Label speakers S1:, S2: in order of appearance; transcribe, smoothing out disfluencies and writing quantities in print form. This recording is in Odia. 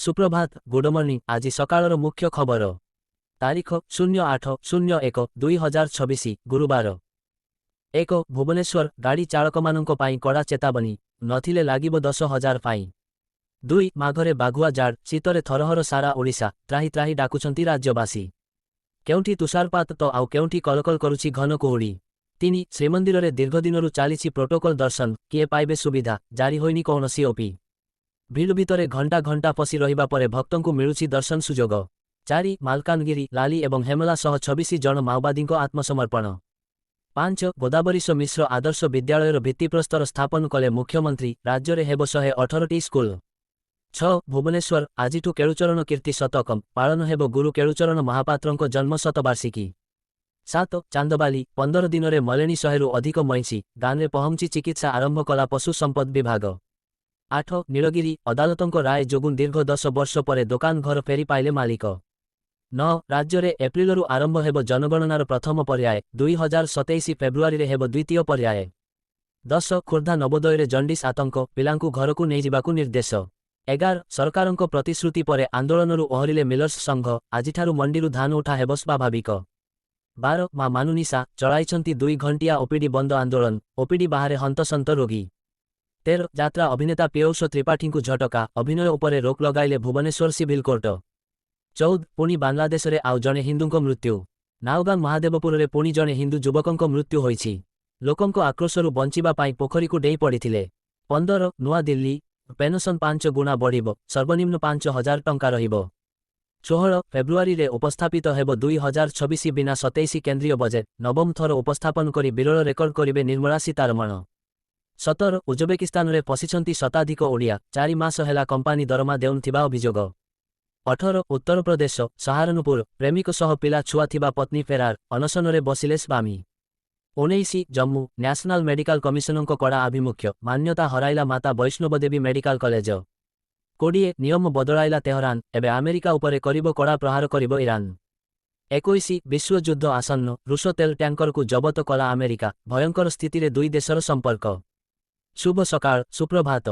S1: सुप्रभात गुड मॉर्निंग आज सकाळर मुख्य खबर तारीख 08/01/2026 गुरुवार। एक भुवनेश्वर गाड़ी चालक मानक पाई कड़ा चेतावनी नथिले लागिब 10,000 फाइन। 2 माघरे बाघुआ जाड़ शीतरे थरहर सारा ओडिशा त्राही त्राही डाकुछंती राज्यवासी। केउंठी तुषारपात तो आउ केउंठी कलकल करुछि घन कुहुड़ी। 3 श्रीमंदिर दीर्घदिनरु चालिछि प्रोटोकॉल दर्शन किए पाइबे सुविधा जारी होइनी कौनसी ओपी। ଭିଡ଼ ଭିତରେ ଘଣ୍ଟା ଘଣ୍ଟା ପଶି ରହିବା ପରେ ଭକ୍ତଙ୍କୁ ମିଳୁଛି ଦର୍ଶନ ସୁଯୋଗ। 4 ମାଲକାନଗିରି ଲାଲି ଏବଂ ହେମଲା ସହ 26 ଜଣ ମାଓବାଦୀଙ୍କ ଆତ୍ମସମର୍ପଣ। 5 ଗୋଦାବରୀଶ ମିଶ୍ର ଆଦର୍ଶ ବିଦ୍ୟାଳୟର ଭିତ୍ତିପ୍ରସ୍ତର ସ୍ଥାପନ କଲେ ମୁଖ୍ୟମନ୍ତ୍ରୀ ରାଜ୍ୟରେ ହେବ 118ଟି ସ୍କୁଲ। 6 ଭୁବନେଶ୍ୱର ଆଜିଠୁ କେଳୁଚରଣ କୀର୍ତ୍ତି ଶତକମ୍ ପାଳନ ହେବ ଗୁରୁ କେଳୁଚରଣ ମହାପାତ୍ରଙ୍କ ଜନ୍ମ ଶତବାର୍ଷିକୀ। 7 ଚାନ୍ଦବାଲି 15 ଦିନରେ ମଲେଣି 100ରୁ ଅଧିକ ମଇଁଷି ଗାଁରେ ପହଞ୍ଚି ଚିକିତ୍ସା ଆରମ୍ଭ କଲା ପଶୁ ସମ୍ପଦ ବିଭାଗ। 8 ନୀଳଗିରି ଅଦାଲତଙ୍କ ରାୟ ଯୋଗୁଁ ଦୀର୍ଘ 10 ବର୍ଷ ପରେ ଦୋକାନ ଘର ଫେରି ପାଇଲେ ମାଲିକ। 9 ରାଜ୍ୟରେ ଏପ୍ରିଲରୁ ଆରମ୍ଭ ହେବ ଜନଗଣନାର ପ୍ରଥମ ପର୍ଯ୍ୟାୟ 2027 ଫେବୃଆରୀରେ ହେବ ଦ୍ୱିତୀୟ ପର୍ଯ୍ୟାୟ। 10 ଖୋର୍ଦ୍ଧା ନବୋଦୟରେ ଜଣ୍ଡିସ୍ ଆତଙ୍କ ପିଲାଙ୍କୁ ଘରକୁ ନେଇଯିବାକୁ ନିର୍ଦ୍ଦେଶ। 11 ସରକାରଙ୍କ ପ୍ରତିଶ୍ରୁତି ପରେ ଆନ୍ଦୋଳନରୁ ଓହରିଲେ ମିଲର୍ସ ସଂଘ ଆଜିଠାରୁ ମଣ୍ଡିରୁ ଧାନ ଉଠା ହେବ ସ୍ୱାଭାବିକ। 12 ମା ମାନୁନିଶା ଚଳାଇଛନ୍ତି 2 ଘଣ୍ଟିଆ ଓପିଡି ବନ୍ଦ ଆନ୍ଦୋଳନ ଓପିଡି ବାହାରେ ହନ୍ତସନ୍ତ ରୋଗୀ। 13 ଯାତ୍ରା ଅଭିନେତା ପୀୟୂଷ ତ୍ରିପାଠୀଙ୍କୁ ଝଟକା ଅଭିନୟ ଉପରେ ରୋକ ଲଗାଇଲେ ଭୁବନେଶ୍ୱର ସିଭିଲ କୋର୍ଟ। 14 ପୁଣି ବାଂଲାଦେଶରେ ଆଉ ଜଣେ ହିନ୍ଦୁଙ୍କ ମୃତ୍ୟୁ ନାଓଗାଁ ମହାଦେବପୁରରେ ପୁଣି ଜଣେ ହିନ୍ଦୁ ଯୁବକଙ୍କ ମୃତ୍ୟୁ ହୋଇଛି। ଲୋକଙ୍କ ଆକ୍ରୋଶରୁ ବଞ୍ଚିବା ପାଇଁ ପୋଖରୀକୁ ଡେଇଁ ପଡ଼ିଥିଲେ। 15 ନୂଆଦିଲ୍ଲୀ ପେନସନ୍ 5 ଗୁଣା ବଢ଼ିବ ସର୍ବନିମ୍ନ 5,000 ଟଙ୍କା ରହିବ। 16 ଫେବୃଆରୀରେ ଉପସ୍ଥାପିତ ହେବ 2026 ବିନା 27 କେନ୍ଦ୍ରୀୟ ବଜେଟ୍ ନବମ ଥର ଉପସ୍ଥାପନ କରି ବିରଳ ରେକର୍ଡ କରିବେ ନିର୍ମଳା ସୀତାରମଣ। 17 ଉଜବେକିସ୍ତାନରେ ପଶିଛନ୍ତି ଶତାଧିକ ଓଡ଼ିଆ 4 ମାସ ହେଲା କମ୍ପାନୀ ଦରମା ଦେଉନଥିବା ଅଭିଯୋଗ। 18 ଉତ୍ତରପ୍ରଦେଶ ସାହାରନପୁର ପ୍ରେମିକ ସହ ପିଲା ଛୁଆ ଥିବା ପତ୍ନୀ ଫେରାର ଅନଶନରେ ବସିଲେ ସ୍ୱାମୀ। 19 ଜମ୍ମୁ ନ୍ୟାସନାଲ ମେଡିକାଲ କମିଶନଙ୍କ କଡ଼ା ଆଭିମୁଖ୍ୟ ମାନ୍ୟତା ହରାଇଲା ମାତା ବୈଷ୍ଣବଦେବୀ ମେଡିକାଲ କଲେଜ। 20 ନିୟମ ବଦଳାଇଲା ତେହରାନ ଏବେ ଆମେରିକା ଉପରେ କରିବ କଡ଼ା ପ୍ରହାର କରିବ ଇରାନ। 21 ବିଶ୍ୱଯୁଦ୍ଧ ଆସନ୍ନ ରୁଷ ତେଲ ଟ୍ୟାଙ୍କରକୁ ଜବତ କଲା ଆମେରିକା ଭୟଙ୍କର ସ୍ଥିତିରେ ଦୁଇ ଦେଶର ସମ୍ପର୍କ। शुभ सकाळ सुप्रभात।